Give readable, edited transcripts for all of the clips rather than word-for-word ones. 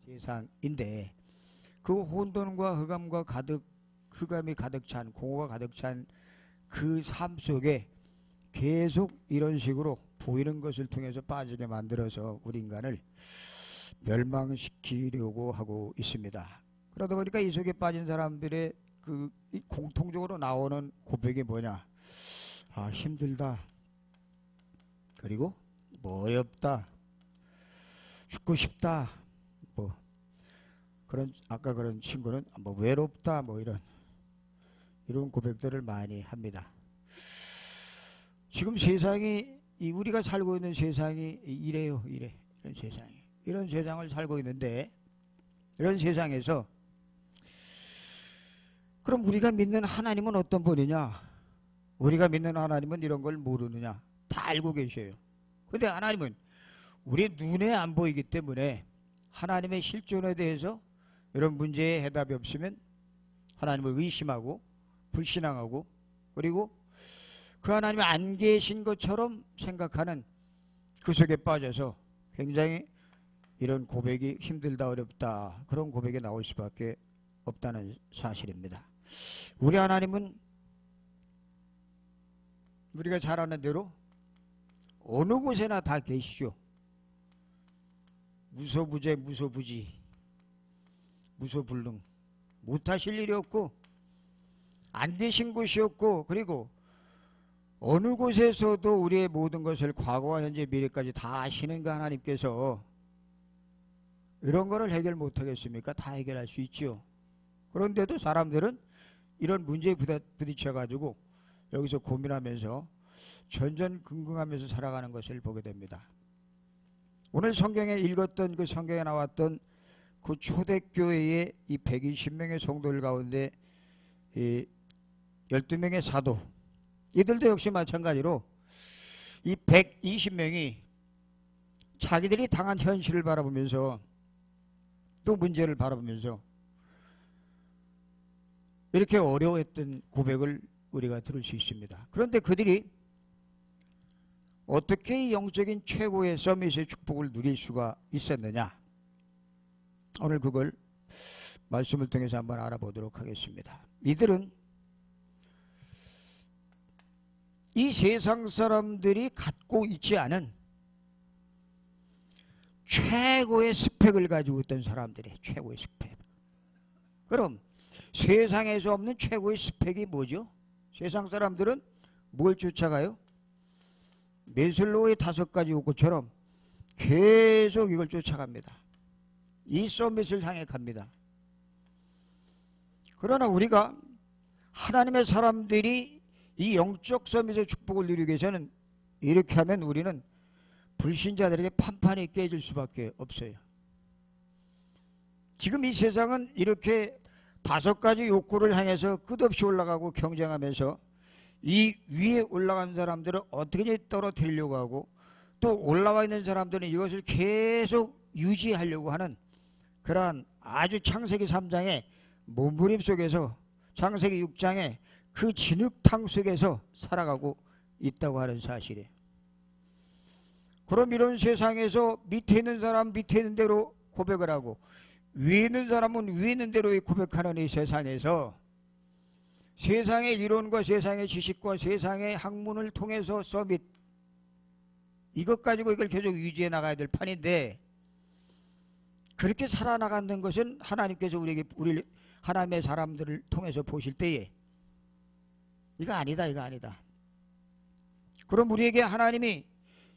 세상인데 그 혼돈과 흑암이 가득 찬 공허가 가득 찬 그 삶 속에 계속 이런 식으로 보이는 것을 통해서 빠지게 만들어서 우리 인간을 멸망시키려고 하고 있습니다. 그러다 보니까 이 속에 빠진 사람들의 그 공통적으로 나오는 고백이 뭐냐? 아, 힘들다. 그리고 뭐 어렵다. 죽고 싶다. 뭐 그런 아까 그런 친구는 뭐 외롭다. 뭐 이런 고백들을 많이 합니다. 지금 세상이 우리가 살고 있는 세상이 이래요. 이런 세상이. 이런 세상을 살고 있는데 이런 세상에서 그럼 우리가 믿는 하나님은 어떤 분이냐? 우리가 믿는 하나님은 이런 걸 모르느냐? 다 알고 계셔요. 그런데 하나님은 우리 눈에 안 보이기 때문에 하나님의 실존에 대해서 이런 문제에 해답이 없으면 하나님을 의심하고 불신앙하고 그리고 그 하나님이 안 계신 것처럼 생각하는 그 속에 빠져서 굉장히 이런 고백이 힘들다 어렵다 그런 고백이 나올 수밖에 없다는 사실입니다. 우리 하나님은 우리가 잘 아는 대로 어느 곳에나 다 계시죠. 무소부재 무소부지 무소불능 못하실 일이 없고 안 계신 곳이 없고 그리고 어느 곳에서도 우리의 모든 것을 과거와 현재 미래까지 다 아시는 그 하나님께서 이런 거를 해결 못하겠습니까? 다 해결할 수 있죠. 그런데도 사람들은 이런 문제에 부딪혀가지고 여기서 고민하면서 전전긍긍하면서 살아가는 것을 보게 됩니다. 오늘 성경에 읽었던 그 성경에 나왔던 그 초대교회의 이 120명의 성도들 가운데 이 12명의 사도 이들도 역시 마찬가지로 이 120명이 자기들이 당한 현실을 바라보면서 또 문제를 바라보면서 이렇게 어려워했던 고백을 우리가 들을 수 있습니다. 그런데 그들이 어떻게 이 영적인 최고의 서밋의 축복을 누릴 수가 있었느냐? 오늘 그걸 말씀을 통해서 한번 알아보도록 하겠습니다. 이들은 이 세상 사람들이 갖고 있지 않은 최고의 스펙을 가지고 있던 사람들이에요. 최고의 스펙. 그럼 세상에서 없는 최고의 스펙이 뭐죠? 세상 사람들은 뭘 쫓아가요? 메슬로우의 5가지 욕구처럼 계속 이걸 쫓아갑니다. 이 서밋을 향해 갑니다. 그러나 우리가 하나님의 사람들이 이 영적 서밋의 축복을 누리기 위해서는 이렇게 하면 우리는 불신자들에게 판판이 깨질 수밖에 없어요. 지금 이 세상은 이렇게 5가지 욕구를 향해서 끝없이 올라가고 경쟁하면서 이 위에 올라간 사람들을 어떻게든지 떨어뜨리려고 하고 또 올라와 있는 사람들은 이것을 계속 유지하려고 하는 그러한 아주 창세기 3장의 몸부림 속에서 창세기 6장의 그 진흙탕 속에서 살아가고 있다고 하는 사실이에요. 그럼 이런 세상에서 밑에 있는 사람 밑에 있는 대로 고백을 하고 위에 있는 사람은 위에 있는 대로 고백하는 이 세상에서 세상의 이론과 세상의 지식과 세상의 학문을 통해서 서밋 이것 가지고 이걸 계속 유지해 나가야 될 판인데 그렇게 살아나가는 것은 하나님께서 우리 하나님의 사람들을 통해서 보실 때에 이거 아니다 이거 아니다. 그럼 우리에게 하나님이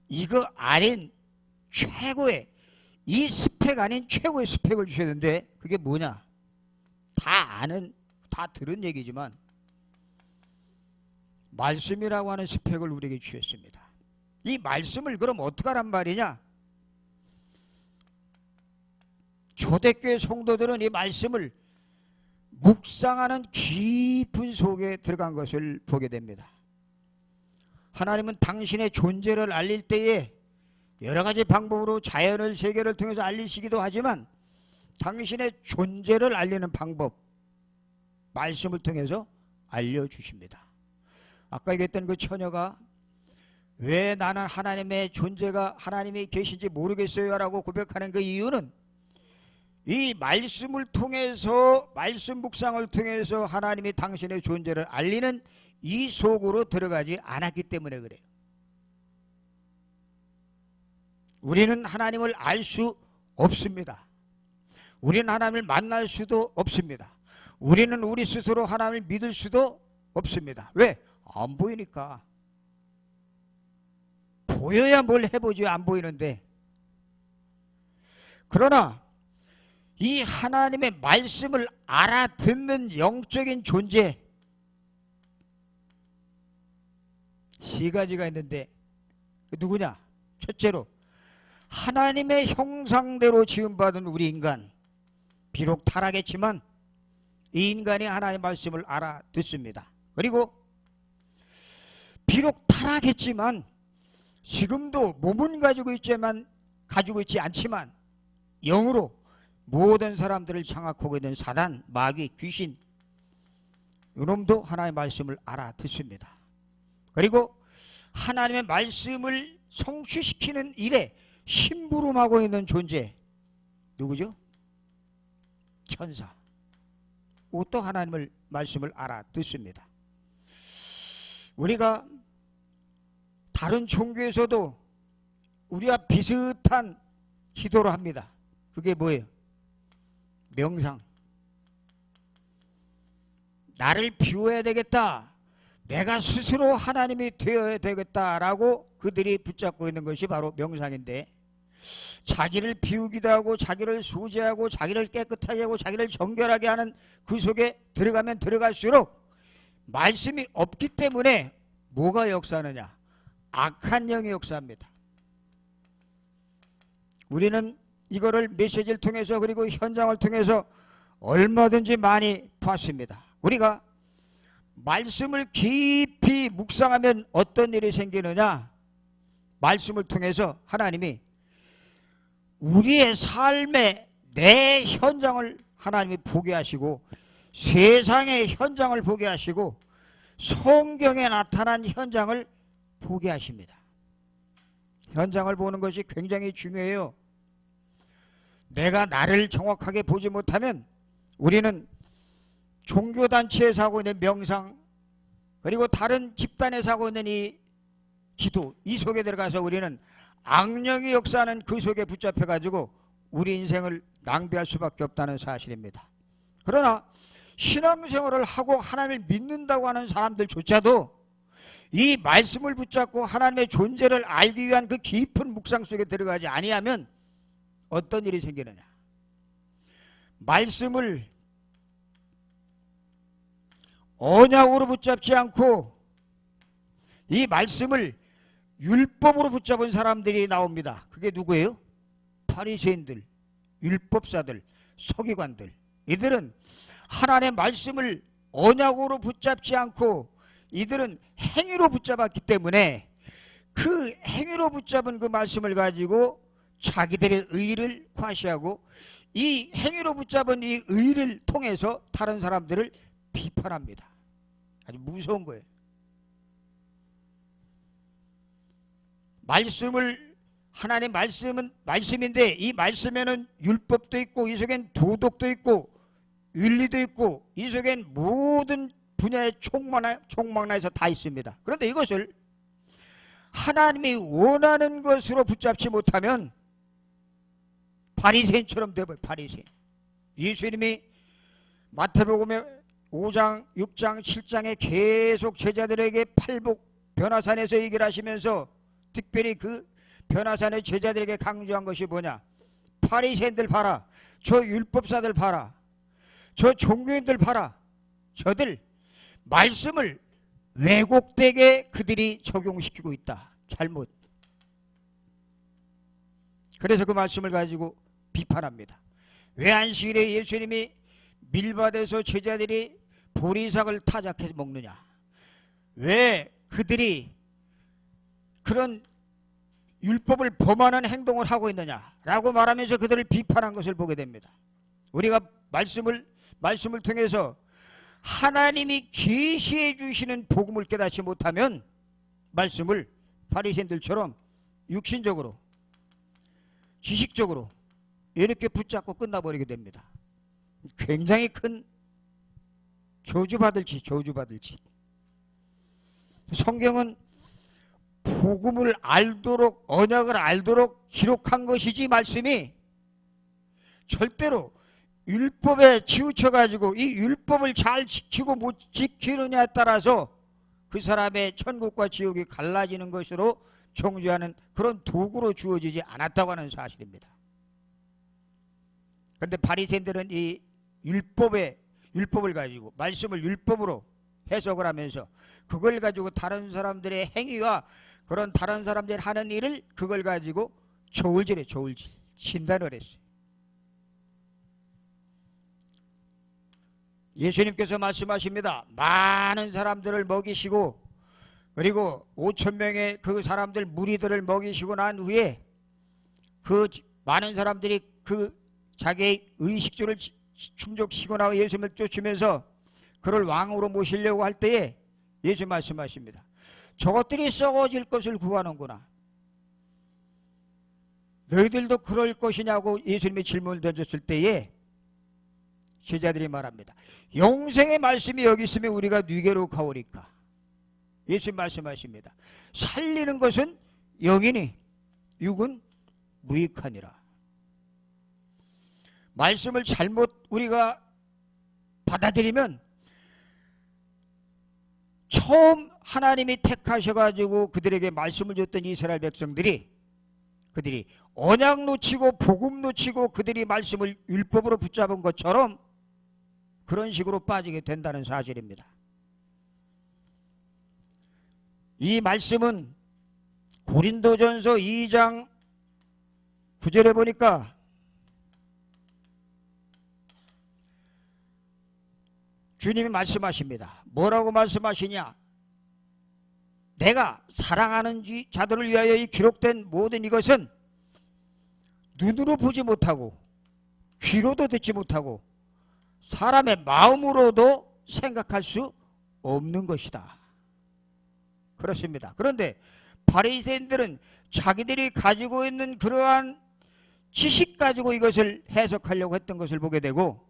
이거 아닌 최고의 이 스펙 아닌 최고의 스펙을 주셨는데 그게 뭐냐? 다 아는 다 들은 얘기지만 말씀이라고 하는 스펙을 우리에게 주셨습니다. 이 말씀을 그럼 어떻게 하란 말이냐? 초대교회 성도들은 이 말씀을 묵상하는 깊은 속에 들어간 것을 보게 됩니다. 하나님은 당신의 존재를 알릴 때에 여러 가지 방법으로 자연을 세계를 통해서 알리시기도 하지만 당신의 존재를 알리는 방법 말씀을 통해서 알려주십니다. 아까 얘기했던 그 처녀가 왜 나는 하나님의 존재가 하나님이 계신지 모르겠어요 라고 고백하는 그 이유는 이 말씀을 통해서, 말씀 묵상을 통해서 하나님이 당신의 존재를 알리는 이 속으로 들어가지 않았기 때문에 그래요. 우리는 하나님을 알 수 없습니다. 우리는 하나님을 만날 수도 없습니다. 우리는 우리 스스로 하나님을 믿을 수도 없습니다. 왜? 안 보이니까. 보여야 뭘 해보지, 안 보이는데. 그러나 이 하나님의 말씀을 알아듣는 영적인 존재 세 가지가 있는데 누구냐? 첫째로 하나님의 형상대로 지음받은 우리 인간, 비록 타락했지만 이 인간이 하나님의 말씀을 알아듣습니다. 그리고 비록 타락했지만 지금도 몸은 가지고 있지 않지만 영으로 모든 사람들을 장악하고 있는 사단, 마귀, 귀신, 이놈도 하나님의 말씀을 알아듣습니다. 그리고 하나님의 말씀을 성취시키는 일에 심부름하고 있는 존재 누구죠? 천사. 또 하나님의 말씀을 알아듣습니다. 우리가 다른 종교에서도 우리와 비슷한 기도를 합니다. 그게 뭐예요? 명상. 나를 비워야 되겠다. 내가 스스로 하나님이 되어야 되겠다라고 그들이 붙잡고 있는 것이 바로 명상인데, 자기를 비우기도 하고 자기를 소지하고 자기를 깨끗하게 하고 자기를 정결하게 하는 그 속에 들어가면 들어갈수록 말씀이 없기 때문에 뭐가 역사하느냐? 악한 영이 역사합니다. 우리는 이거를 메시지를 통해서 그리고 현장을 통해서 얼마든지 많이 봤습니다. 우리가 말씀을 깊이 묵상하면 어떤 일이 생기느냐? 말씀을 통해서 하나님이 우리의 삶의 내 현장을 하나님이 보게 하시고 세상의 현장을 보게 하시고 성경에 나타난 현장을 보게 하십니다. 현장을 보는 것이 굉장히 중요해요. 내가 나를 정확하게 보지 못하면 우리는 종교단체에서 하고 있는 명상, 그리고 다른 집단에서 하고 있는 이 기도, 이 속에 들어가서 우리는 악령이 역사하는 그 속에 붙잡혀가지고 우리 인생을 낭비할 수밖에 없다는 사실입니다. 그러나 신앙생활을 하고 하나님을 믿는다고 하는 사람들조차도 이 말씀을 붙잡고 하나님의 존재를 알기 위한 그 깊은 묵상 속에 들어가지 아니하면 어떤 일이 생기느냐? 말씀을 언약으로 붙잡지 않고 이 말씀을 율법으로 붙잡은 사람들이 나옵니다. 그게 누구예요? 바리새인들, 율법사들, 서기관들. 이들은 하나님의 말씀을 언약으로 붙잡지 않고 이들은 행위로 붙잡았기 때문에 그 행위로 붙잡은 그 말씀을 가지고 자기들의 의를 과시하고 이 행위로 붙잡은 이 의를 통해서 다른 사람들을 비판합니다. 아주 무서운 거예요. 말씀을, 하나님의 말씀은 말씀인데 이 말씀에는 율법도 있고 이 속엔 도덕도 있고 윤리도 있고 이 속엔 모든 분야의 총망라에서 다 있습니다. 그런데 이것을 하나님이 원하는 것으로 붙잡지 못하면 바리새인처럼 되어버려요. 바리새인. 예수님이 마태복음에 5장, 6장, 7장에 계속 제자들에게 팔복 변화산에서 얘기를 하시면서 특별히 그 변화산의 제자들에게 강조한 것이 뭐냐? 바리새인들 봐라. 저 율법사들 봐라. 저 종교인들 봐라. 저들 말씀을 왜곡되게 그들이 적용시키고 있다. 잘못. 그래서 그 말씀을 가지고 비판합니다. 왜 안식일에 예수님이 밀밭에서 제자들이 보리삭을 타작해서 먹느냐? 왜 그들이 그런 율법을 범하는 행동을 하고 있느냐라고 말하면서 그들을 비판한 것을 보게 됩니다. 우리가 말씀을 통해서 하나님이 계시해 주시는 복음을 깨닫지 못하면 말씀을 바리새인들처럼 육신적으로, 지식적으로, 이렇게 붙잡고 끝나버리게 됩니다. 굉장히 큰 저주받을 짓. 성경은 복음을 알도록, 언약을 알도록 기록한 것이지, 말씀이 절대로 율법에 치우쳐가지고 이 율법을 잘 지키고 못 지키느냐에 따라서 그 사람의 천국과 지옥이 갈라지는 것으로 정죄하는 그런 도구로 주어지지 않았다고 하는 사실입니다. 그런데 바리새인들은 이 율법을 가지고, 말씀을 율법으로 해석을 하면서 그걸 가지고 다른 사람들의 행위와 그런 다른 사람들이 하는 일을 그걸 가지고 저울질해, 진단을 했어요. 예수님께서 말씀하십니다. 많은 사람들을 먹이시고, 그리고 5,000명의 그 사람들 무리들을 먹이시고 난 후에 그 많은 사람들이 그 자기의 의식주를 충족시키고 나와 예수님을 쫓으면서 그를 왕으로 모시려고 할 때에 예수 말씀하십니다. 저것들이 썩어질 것을 구하는구나. 너희들도 그럴 것이냐고 예수님이 질문을 던졌을 때에 제자들이 말합니다. 영생의 말씀이 여기 있으면 우리가 뉘게로 가오리까. 예수님 말씀하십니다. 살리는 것은 영이니 육은 무익하니라. 말씀을 잘못 우리가 받아들이면 처음 하나님이 택하셔가지고 그들에게 말씀을 줬던 이스라엘 백성들이 그들이 언약 놓치고 복음 놓치고 그들이 말씀을 율법으로 붙잡은 것처럼 그런 식으로 빠지게 된다는 사실입니다. 이 말씀은 고린도전서 2장 9절에 보니까 주님이 말씀하십니다. 뭐라고 말씀하시냐? 내가 사랑하는 자들을 위하여 이 기록된 모든 이것은 눈으로 보지 못하고 귀로도 듣지 못하고 사람의 마음으로도 생각할 수 없는 것이다. 그렇습니다. 그런데 바리새인들은 자기들이 가지고 있는 그러한 지식 가지고 이것을 해석하려고 했던 것을 보게 되고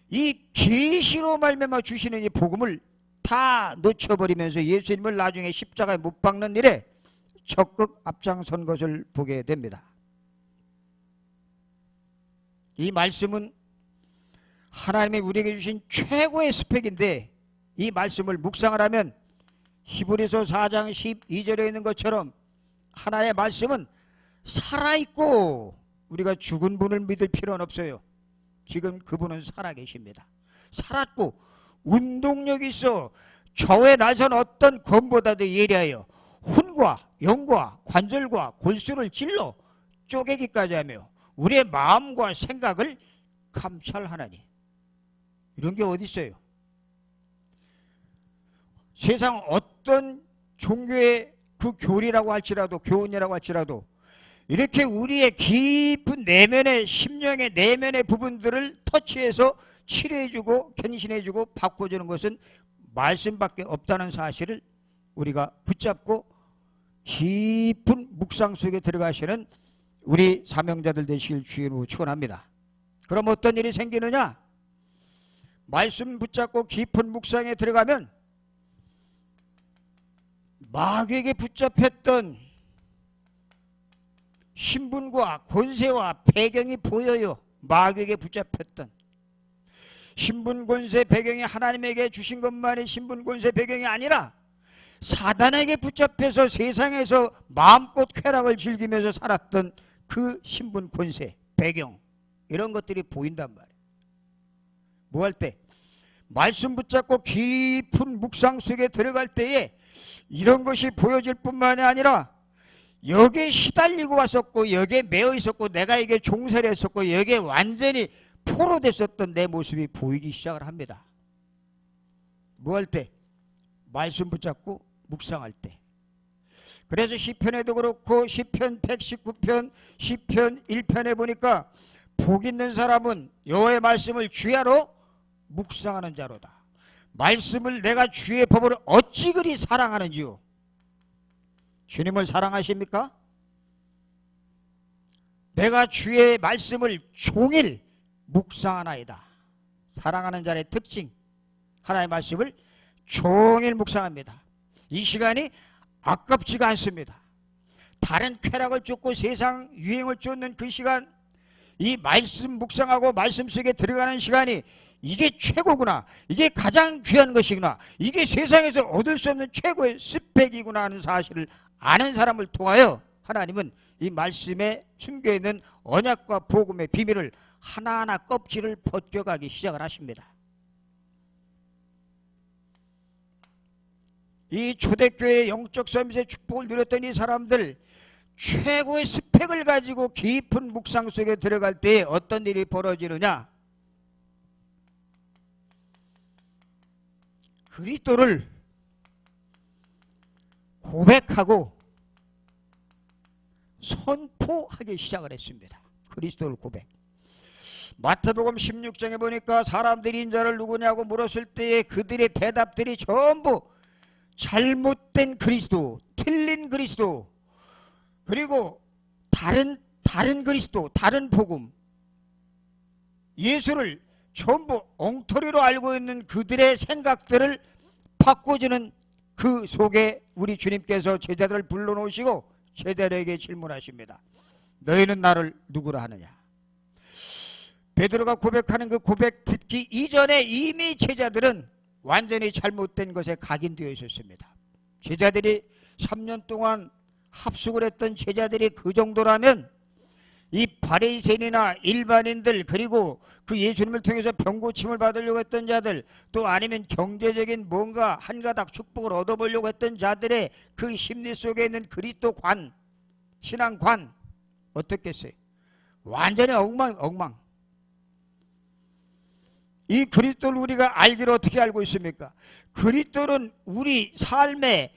이 계시로 말미암아 주시는 이 복음을 다 놓쳐버리면서 예수님을 나중에 십자가에 못 박는 일에 적극 앞장선 것을 보게 됩니다. 이 말씀은 하나님이 우리에게 주신 최고의 스펙인데 이 말씀을 묵상을 하면 히브리서 4장 12절에 있는 것처럼 하나의 말씀은 살아있고 우리가 죽은 분을 믿을 필요는 없어요. 지금 그분은 살아계십니다. 살았고 운동력이 있어 저에 나선 어떤 검보다도 예리하여 혼과 영과 관절과 골수를 찔러 쪼개기까지 하며 우리의 마음과 생각을 감찰하나니. 이런 게 어디 있어요? 세상 어떤 종교의 그 교리라고 할지라도 교훈이라고 할지라도 이렇게 우리의 깊은 내면의 심령의 내면의 부분들을 터치해서 치료해주고 갱신해주고 바꿔주는 것은 말씀밖에 없다는 사실을 우리가 붙잡고 깊은 묵상 속에 들어가시는 우리 사명자들 되시길 주의로 축원합니다. 그럼 어떤 일이 생기느냐? 말씀 붙잡고 깊은 묵상에 들어가면 마귀에게 붙잡혔던 신분과 권세와 배경이 보여요. 마귀에게 붙잡혔던 신분, 권세, 배경이 하나님에게 주신 것만이 신분, 권세, 배경이 아니라 사단에게 붙잡혀서 세상에서 마음껏 쾌락을 즐기면서 살았던 그 신분, 권세, 배경 이런 것들이 보인단 말이에요. 뭐 할 때? 말씀 붙잡고 깊은 묵상 속에 들어갈 때에 이런 것이 보여질 뿐만이 아니라 여기에 시달리고 왔었고 여기에 매여 있었고 내가 이게 종살이 했었고 여기에 완전히 포로됐었던 내 모습이 보이기 시작을 합니다. 뭐 할 때? 말씀 붙잡고 묵상할 때. 그래서 시편에도 그렇고 시편 119편 시편 1편에 보니까 복 있는 사람은 여호와의 말씀을 주야로 묵상하는 자로다. 말씀을 내가 주의 법을 어찌 그리 사랑하는지요. 주님을 사랑하십니까? 내가 주의 말씀을 종일 묵상하나이다. 사랑하는 자의 특징, 하나님의 말씀을 종일 묵상합니다. 이 시간이 아깝지가 않습니다. 다른 쾌락을 쫓고 세상 유행을 쫓는 그 시간, 이 말씀 묵상하고 말씀 속에 들어가는 시간이 이게 최고구나, 이게 가장 귀한 것이구나, 이게 세상에서 얻을 수 없는 최고의 스펙이구나 하는 사실을 아는 사람을 통하여 하나님은 이 말씀에 숨겨있는 언약과 복음의 비밀을 하나하나 껍질을 벗겨가기 시작을 하십니다. 이 초대교회의 영적 서밋의 축복을 누렸던 이 사람들, 최고의 스펙을 가지고 깊은 묵상 속에 들어갈 때 어떤 일이 벌어지느냐? 그리스도를 고백하고 선포하기 시작을 했습니다. 그리스도를 고백. 마태복음 16장에 보니까 사람들이 인자를 누구냐고 물었을 때에 그들의 대답들이 전부 잘못된 그리스도, 틀린 그리스도, 그리고 다른 그리스도, 다른 복음, 예수를 전부 엉터리로 알고 있는 그들의 생각들을 바꿔주는 그 속에 우리 주님께서 제자들을 불러놓으시고 제자들에게 질문하십니다. 너희는 나를 누구라 하느냐? 베드로가 고백하는 그 고백 듣기 이전에 이미 제자들은 완전히 잘못된 것에 각인되어 있었습니다. 제자들이 3년 동안 합숙을 했던 제자들이 그 정도라면 이 바리새인이나 일반인들, 그리고 그 예수님을 통해서 병고침을 받으려고 했던 자들, 또 아니면 경제적인 뭔가 한 가닥 축복을 얻어보려고 했던 자들의 그 심리 속에 있는 그리스도관, 신앙관 어떻겠어요? 완전히 엉망. 이 그리스도를 우리가 알기를 어떻게 알고 있습니까? 그리스도는 우리 삶에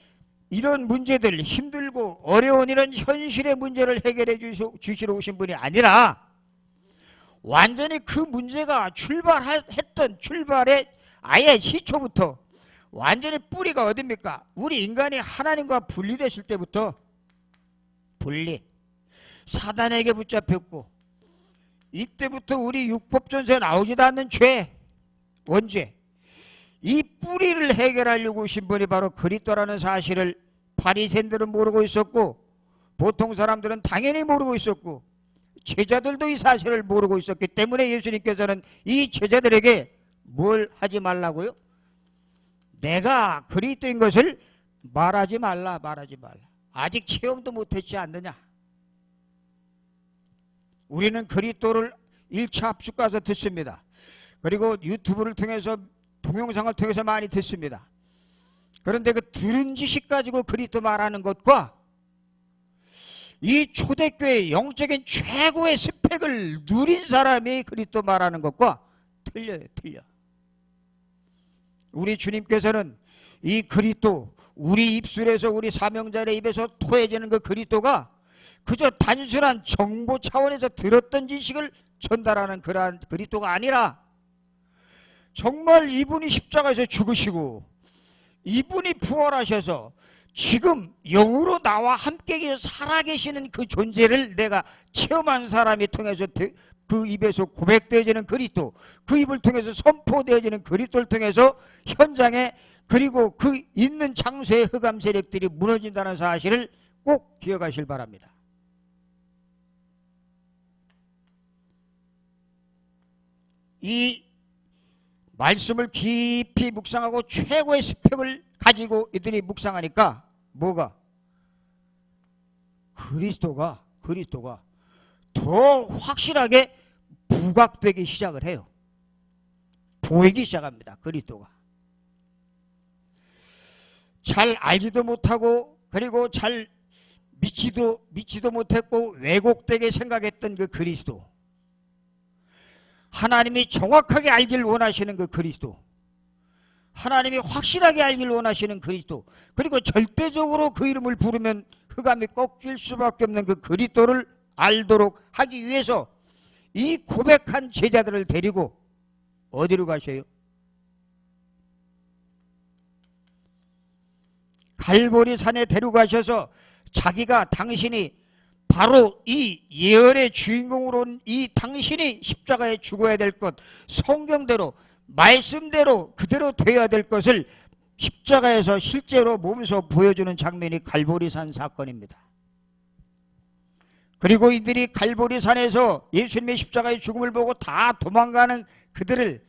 이런 문제들, 힘들고 어려운 이런 현실의 문제를 해결해 주시러 오신 분이 아니라 완전히 그 문제가 출발했던 출발의 아예 시초부터 완전히 뿌리가 어딥니까? 우리 인간이 하나님과 분리됐을 때부터 분리, 사단에게 붙잡혔고, 이때부터 우리 율법전서에 나오지도 않는 죄, 원죄, 이 뿌리를 해결하려고 오신 분이 바로 그리스도라는 사실을 바리새인들은 모르고 있었고, 보통 사람들은 당연히 모르고 있었고, 제자들도 이 사실을 모르고 있었기 때문에 예수님께서는 이 제자들에게 뭘 하지 말라고요? 내가 그리스도인 것을 말하지 말라. 아직 체험도 못했지 않느냐? 우리는 그리스도를 1차 합숙 가서 듣습니다. 그리고 유튜브를 통해서, 동영상을 통해서 많이 듣습니다. 그런데 그 들은 지식 가지고 그리스도 말하는 것과 이 초대교회의 영적인 최고의 스펙을 누린 사람이 그리스도 말하는 것과 틀려요. 우리 주님께서는 이 그리스도, 우리 입술에서, 우리 사명자의 입에서 토해지는 그 그리스도가 그저 단순한 정보 차원에서 들었던 지식을 전달하는 그러한 그리스도가 아니라 정말 이분이 십자가에서 죽으시고 이분이 부활하셔서 지금 영으로 나와 함께 살아계시는 그 존재를 내가 체험한 사람이 통해서 그 입에서 고백되어지는 그리스도, 그 입을 통해서 선포되어지는 그리스도를 통해서 현장에, 그리고 그 있는 장소의 흑암 세력들이 무너진다는 사실을 꼭 기억하실 바랍니다. 이 말씀을 깊이 묵상하고 최고의 스펙을 가지고 이들이 묵상하니까 뭐가? 그리스도가 더 확실하게 부각되기 시작을 해요. 보이기 시작합니다. 그리스도가. 잘 알지도 못하고, 그리고 잘 믿지도 못했고 왜곡되게 생각했던 그 그리스도, 하나님이 정확하게 알길 원하시는 그 그리스도, 하나님이 확실하게 알길 원하시는 그리스도, 그리고 절대적으로 그 이름을 부르면 흑암이 꺾일 수밖에 없는 그 그리스도를 알도록 하기 위해서 이 고백한 제자들을 데리고 어디로 가셔요? 갈보리 산에 데려가셔서 자기가, 당신이 바로 이 예언의 주인공으로 이 당신이 십자가에 죽어야 될 것, 성경대로 말씀대로 그대로 되어야 될 것을 십자가에서 실제로 몸소 보여주는 장면이 갈보리산 사건입니다. 그리고 이들이 갈보리산에서 예수님의 십자가의 죽음을 보고 다 도망간 그들을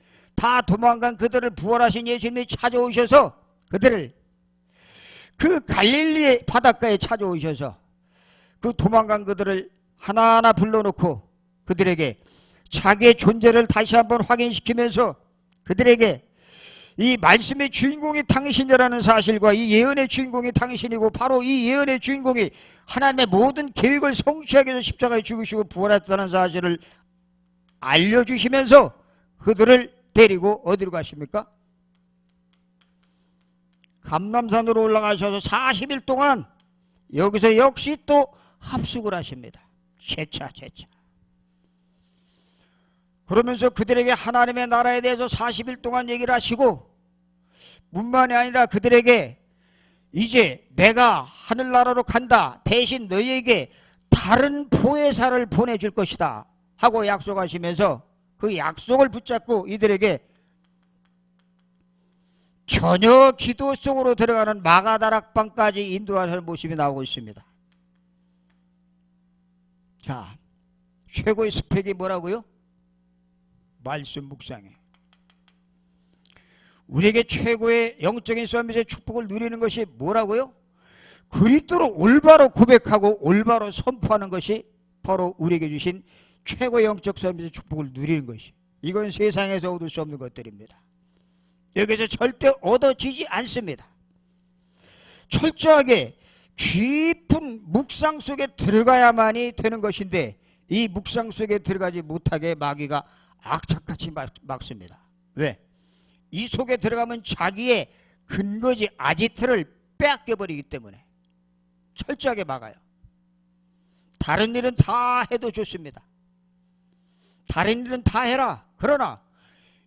부활하신 예수님이 찾아오셔서 그들을 그 갈릴리의 바닷가에 찾아오셔서 그 도망간 그들을 하나하나 불러놓고 그들에게 자기의 존재를 다시 한번 확인시키면서 그들에게 이 말씀의 주인공이 당신이라는 사실과 이 예언의 주인공이 당신이고 바로 이 예언의 주인공이 하나님의 모든 계획을 성취하기 위해서 십자가에 죽으시고 부활했다는 사실을 알려주시면서 그들을 데리고 어디로 가십니까? 감람산으로 올라가셔서 40일 동안 여기서 역시 또 합숙을 하십니다. 재차. 그러면서 그들에게 하나님의 나라에 대해서 40일 동안 얘기를 하시고 뿐만이 아니라 그들에게 이제 내가 하늘나라로 간다. 대신 너희에게 다른 보혜사를 보내줄 것이다 하고 약속하시면서 그 약속을 붙잡고 이들에게 전혀 기도 속으로 들어가는 마가다락방까지 인도하시는 모습이 나오고 있습니다. 자, 최고의 스펙이 뭐라고요? 말씀 묵상에. 우리에게 최고의 영적인 서밋의 축복을 누리는 것이 뭐라고요? 그리스도로 올바로 고백하고 올바로 선포하는 것이 바로 우리에게 주신 최고의 영적 서밋의 축복을 누리는 것이. 이건 세상에서 얻을 수 없는 것들입니다. 여기서 절대 얻어지지 않습니다. 철저하게 깊은 묵상 속에 들어가야만이 되는 것인데 이 묵상 속에 들어가지 못하게 마귀가 악착같이 막습니다. 왜? 이 속에 들어가면 자기의 근거지 아지트를 빼앗겨버리기 때문에 철저하게 막아요. 다른 일은 다 해도 좋습니다. 다른 일은 다 해라. 그러나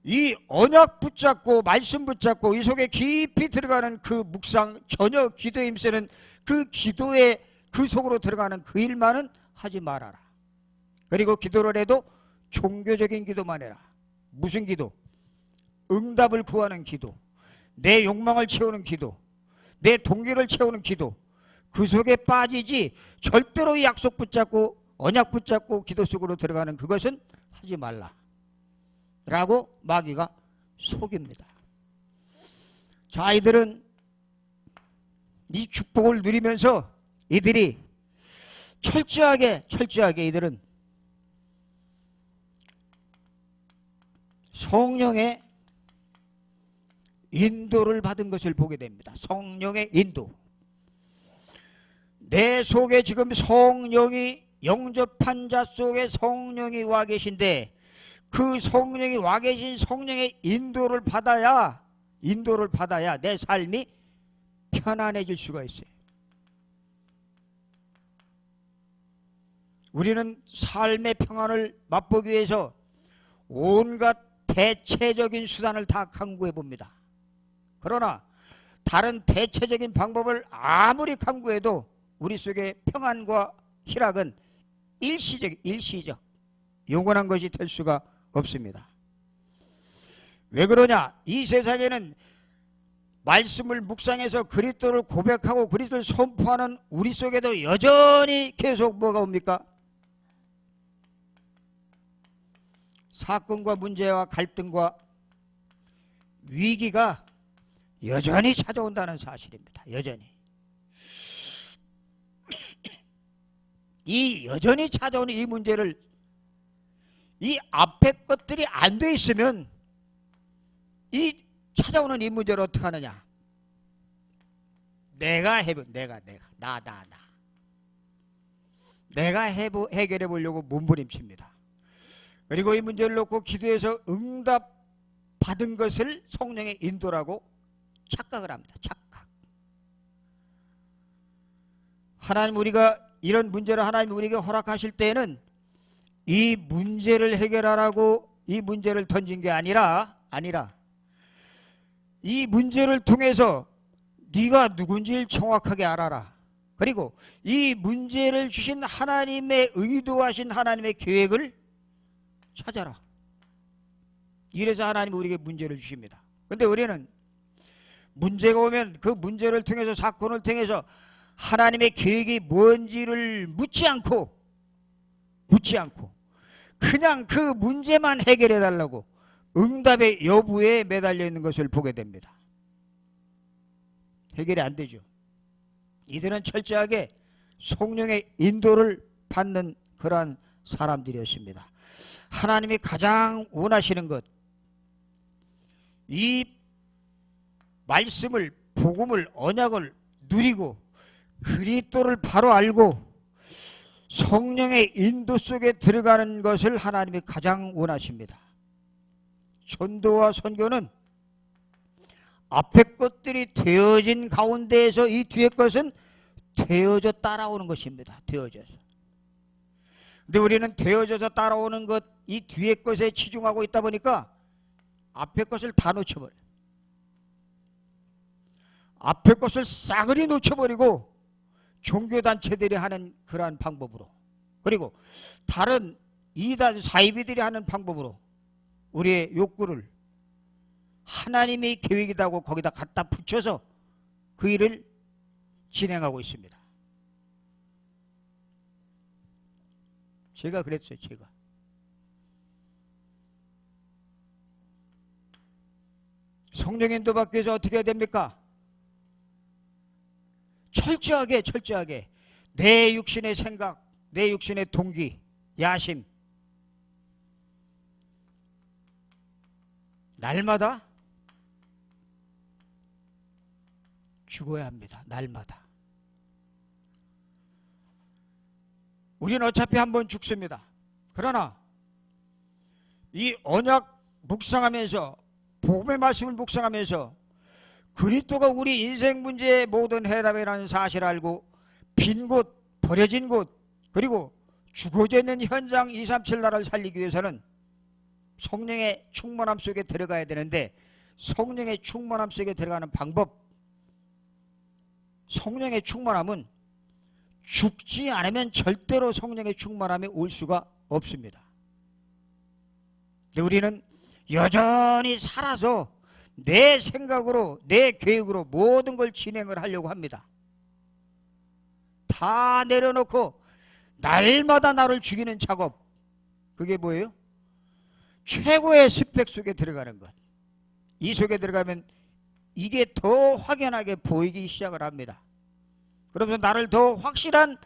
이 언약 붙잡고 말씀 붙잡고 이 속에 깊이 들어가는 그 묵상, 전혀 기도에 힘쓰는 그 기도에 그 속으로 들어가는 그 일만은 하지 말아라. 그리고 기도를 해도 종교적인 기도만 해라. 무슨 기도? 응답을 구하는 기도, 내 욕망을 채우는 기도, 내 동기를 채우는 기도, 그 속에 빠지지 절대로 약속 붙잡고 언약 붙잡고 기도 속으로 들어가는 그것은 하지 말라 라고 마귀가 속입니다. 자, 이들은 이 축복을 누리면서 이들이 철저하게 이들은 성령의 인도를 받은 것을 보게 됩니다. 성령의 인도. 내 속에 지금 성령이 영접한 자 속에 성령이 와 계신데 그 성령이 와 계신 성령의 인도를 받아야 내 삶이 편안해질 수가 있어요. 우리는 삶의 평안을 맛보기 위해서 온갖 대체적인 수단을 다 강구해 봅니다. 그러나 다른 대체적인 방법을 아무리 강구해도 우리 속의 평안과 희락은 일시적 영원한 것이 될 수가 없습니다. 왜 그러냐? 이 세상에는 말씀을 묵상해서 그리스도를 고백하고 그리스도를 선포하는 우리 속에도 여전히 계속 뭐가 옵니까? 사건과 문제와 갈등과 위기가 여전히 찾아온다는 사실입니다. 여전히. 이 여전히 찾아오는 이 문제를 이 앞에 것들이 안 돼 있으면 이 찾아오는 이 문제를 어떻게 하느냐? 내가 해결해 보려고 몸부림칩니다. 그리고 이 문제를 놓고 기도해서 응답 받은 것을 성령의 인도라고 착각을 합니다. 착각. 하나님 우리가 이런 문제를 하나님 우리에게 허락하실 때에는 이 문제를 해결하라고 이 문제를 던진 게 아니라 이 문제를 통해서 네가 누군지 정확하게 알아라. 그리고 이 문제를 주신 하나님의 의도하신 하나님의 계획을 찾아라. 이래서 하나님이 우리에게 문제를 주십니다. 근데 우리는 문제가 오면 그 문제를 통해서, 사건을 통해서 하나님의 계획이 뭔지를 묻지 않고 그냥 그 문제만 해결해 달라고 응답의 여부에 매달려 있는 것을 보게 됩니다. 해결이 안 되죠. 이들은 철저하게 성령의 인도를 받는 그러한 사람들이었습니다. 하나님이 가장 원하시는 것, 이 말씀을, 복음을, 언약을 누리고 그리스도를 바로 알고 성령의 인도 속에 들어가는 것을 하나님이 가장 원하십니다. 전도와 선교는 앞에 것들이 되어진 가운데에서 이 뒤에 것은 되어져 따라오는 것입니다. 되어져서. 근데 우리는 되어져서 따라오는 것, 이 뒤에 것에 치중하고 있다 보니까 앞에 것을 다 놓쳐버려. 앞에 것을 싸그리 놓쳐버리고 종교단체들이 하는 그러한 방법으로, 그리고 다른 이단 사이비들이 하는 방법으로 우리의 욕구를 하나님의 계획이라고 거기다 갖다 붙여서 그 일을 진행하고 있습니다. 제가 그랬어요. 제가. 성령 인도 받기 위해서 어떻게 해야 됩니까? 철저하게 내 육신의 생각, 내 육신의 동기, 야심, 날마다 죽어야 합니다. 날마다. 우리는 어차피 한번 죽습니다. 그러나 이 언약 묵상하면서, 복음의 말씀을 묵상하면서 그리스도가 우리 인생 문제의 모든 해답이라는 사실을 알고 빈 곳, 버려진 곳, 그리고 죽어져 있는 현장 237 나라를 살리기 위해서는 성령의 충만함 속에 들어가야 되는데, 성령의 충만함 속에 들어가는 방법, 성령의 충만함은 죽지 않으면 절대로 성령의 충만함이 올 수가 없습니다. 근데 우리는 여전히 살아서 내 생각으로, 내 계획으로 모든 걸 진행을 하려고 합니다. 다 내려놓고 날마다 나를 죽이는 작업, 그게 뭐예요? 최고의 스펙 속에 들어가는 것. 이 속에 들어가면 이게 더 확연하게 보이기 시작을 합니다. 그러면서 나를 더 확실한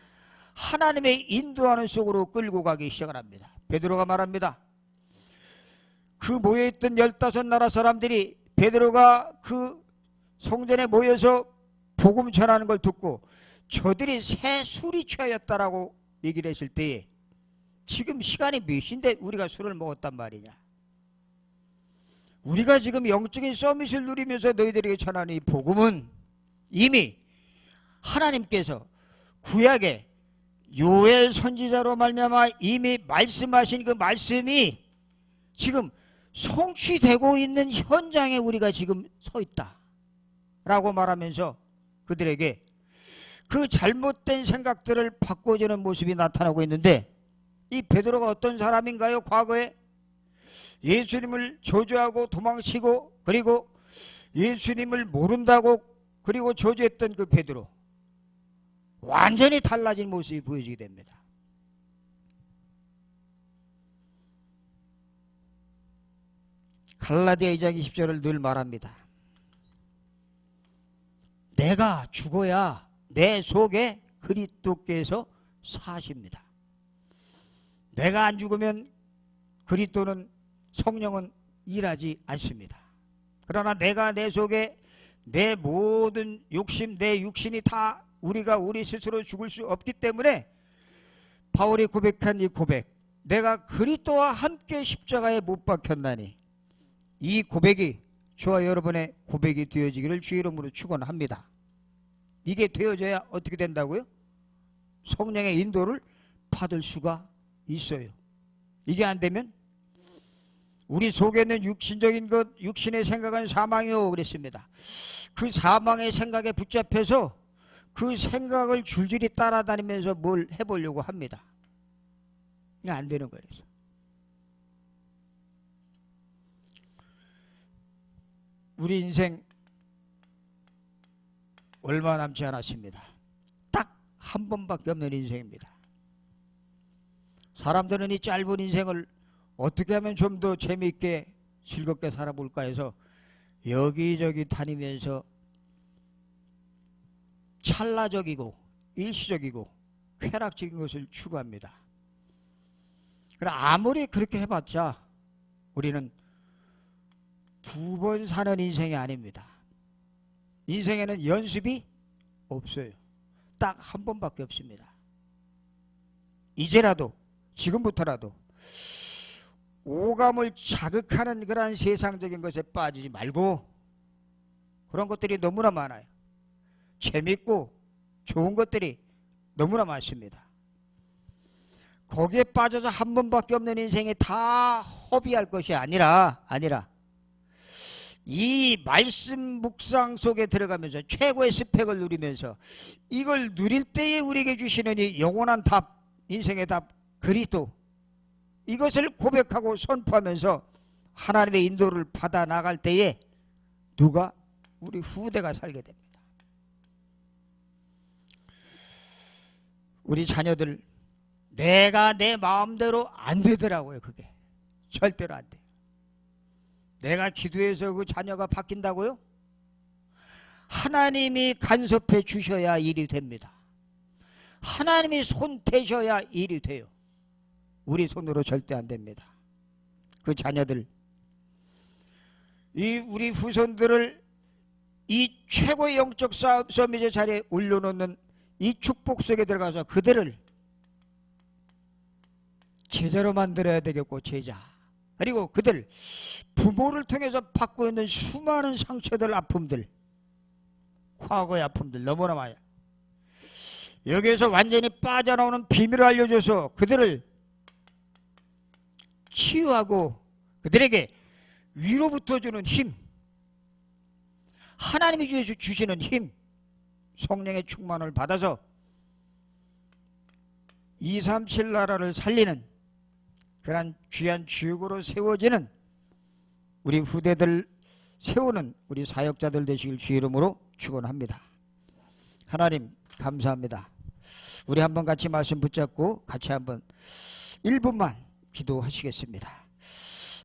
하나님의 인도하는 속으로 끌고 가기 시작을 합니다. 베드로가 말합니다. 그 모여있던 15나라 사람들이 베드로가 그 성전에 모여서 복음 전하는 걸 듣고 저들이 새 술이 취하였다라고 얘기를 했을 때에, 지금 시간이 몇 시인데 우리가 술을 먹었단 말이냐. 우리가 지금 영적인 서밋을 누리면서 너희들에게 전하는 이 복음은 이미 하나님께서 구약의 요엘 선지자로 말미암아 이미 말씀하신 그 말씀이 지금 성취되고 있는 현장에 우리가 지금 서 있다 라고 말하면서 그들에게 그 잘못된 생각들을 바꿔주는 모습이 나타나고 있는데, 이 베드로가 어떤 사람인가요? 과거에 예수님을 저주하고 도망치고, 그리고 예수님을 모른다고 그리고 저주했던 그 베드로, 완전히 달라진 모습이 보여지게 됩니다. 갈라디아 2장 20절을 늘 말합니다. 내가 죽어야 내 속에 그리스도께서 사십니다. 내가 안 죽으면 그리스도는, 성령은 일하지 않습니다. 그러나 내가 내 속에 내 모든 욕심, 내 육신이 다 우리가 우리 스스로 죽을 수 없기 때문에 바울이 고백한 이 고백, 내가 그리스도와 함께 십자가에 못 박혔나니, 이 고백이 저와 여러분의 고백이 되어지기를 주의 이름으로 축원합니다. 이게 되어져야 어떻게 된다고요? 성령의 인도를 받을 수가 있어요. 이게 안 되면 우리 속에 있는 육신적인 것, 육신의 생각은 사망이요 그랬습니다. 그 사망의 생각에 붙잡혀서 그 생각을 줄줄이 따라다니면서 뭘 해보려고 합니다. 이게 안 되는 거예요. 우리 인생 얼마 남지 않았습니다. 딱 한 번밖에 없는 인생입니다. 사람들은 이 짧은 인생을 어떻게 하면 좀 더 재미있게 즐겁게 살아볼까 해서 여기저기 다니면서 찰나적이고 일시적이고 쾌락적인 것을 추구합니다. 그러나 아무리 그렇게 해봤자 우리는 두 번 사는 인생이 아닙니다. 인생에는 연습이 없어요. 딱 한 번밖에 없습니다. 이제라도 지금부터라도 오감을 자극하는 그러한 세상적인 것에 빠지지 말고, 그런 것들이 너무나 많아요. 재밌고 좋은 것들이 너무나 많습니다. 거기에 빠져서 한 번밖에 없는 인생에 다 허비할 것이 아니라 이 말씀 묵상 속에 들어가면서 최고의 스펙을 누리면서 이걸 누릴 때에 우리에게 주시는 이 영원한 답, 인생의 답, 그리스도, 이것을 고백하고 선포하면서 하나님의 인도를 받아 나갈 때에 누가? 우리 후대가 살게 됩니다. 우리 자녀들, 내가 내 마음대로 안 되더라고요. 그게 절대로 안 돼요. 내가 기도해서 그 자녀가 바뀐다고요? 하나님이 간섭해 주셔야 일이 됩니다. 하나님이 손 대셔야 일이 돼요. 우리 손으로 절대 안 됩니다. 그 자녀들, 이 우리 후손들을 이 최고의 영적 서밋의 자리에 올려놓는 이 축복 속에 들어가서 그들을 제자로 만들어야 되겠고, 제자. 그리고 그들 부모를 통해서 받고 있는 수많은 상처들, 아픔들, 과거의 아픔들 너무나 많아요. 여기에서 완전히 빠져나오는 비밀을 알려줘서 그들을 치유하고 그들에게 위로부터 주는 힘, 하나님이 주시는 힘, 성령의 충만을 받아서 237 나라를 살리는 그런 귀한 주역으로 세워지는 우리 후대들 세우는 우리 사역자들 되시길 주 이름으로 축원합니다. 하나님 감사합니다. 우리 한번 같이 말씀 붙잡고 같이 한번 1분만 기도하시겠습니다.